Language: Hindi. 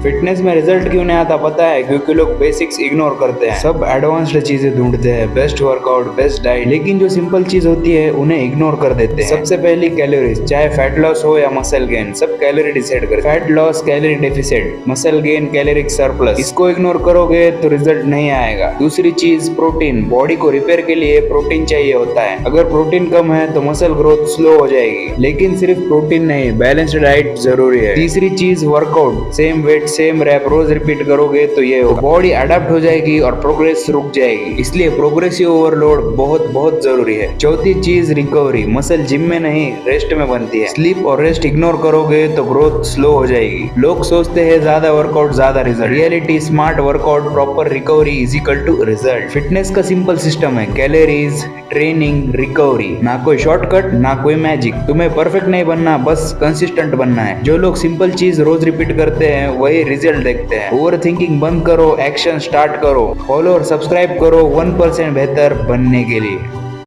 फिटनेस में रिजल्ट क्यों नहीं आता पता है? क्योंकि लोग बेसिक्स इग्नोर करते हैं। सब एडवांस्ड चीजें ढूंढते हैं, बेस्ट वर्कआउट, बेस्ट डाइट, लेकिन जो सिंपल चीज होती है उन्हें इग्नोर कर देते हैं। सबसे पहली कैलोरीज, चाहे फैट लॉस हो या मसल गेन, सब कैलोरी डिसाइड करते हैं। Fat loss calorie deficit, muscle gain caloric surplus. इसको इग्नोर करोगे तो रिजल्ट नहीं आएगा। दूसरी चीज प्रोटीन, बॉडी को रिपेयर के लिए प्रोटीन चाहिए होता है। अगर प्रोटीन कम है तो मसल ग्रोथ स्लो हो जाएगी, लेकिन सिर्फ प्रोटीन नहीं, बैलेंस्ड डाइट जरूरी है। तीसरी चीज workout, same weight same rep रोज रिपीट करोगे तो ये होगा, बॉडी अडेप्ट हो जाएगी और प्रोग्रेस रुक जाएगी। इसलिए प्रोग्रेसिव ओवरलोड बहुत बहुत जरूरी है। चौथी चीज रिकवरी, मसल जिम में नहीं रेस्ट में बनती है। स्लीप और रेस्ट इग्नोर करोगे तो ग्रोथ स्लो हो जाएगी। लोग सोचते हैं ज्यादा वर्कआउट ज्यादा result, reality smart workout proper recovery is equal to result. Fitness का सिंपल सिस्टम है, कैलोरीज, ट्रेनिंग, रिकवरी। ना कोई शॉर्टकट ना कोई मैजिक। तुम्हें परफेक्ट नहीं बनना, बस कंसिस्टेंट बनना है। जो लोग सिंपल चीज रोज रिपीट करते हैं वही रिजल्ट देखते हैं। ओवर थिंकिंग बंद करो, एक्शन स्टार्ट करो। फॉलो और सब्सक्राइब करो 1% बेहतर बनने के लिए।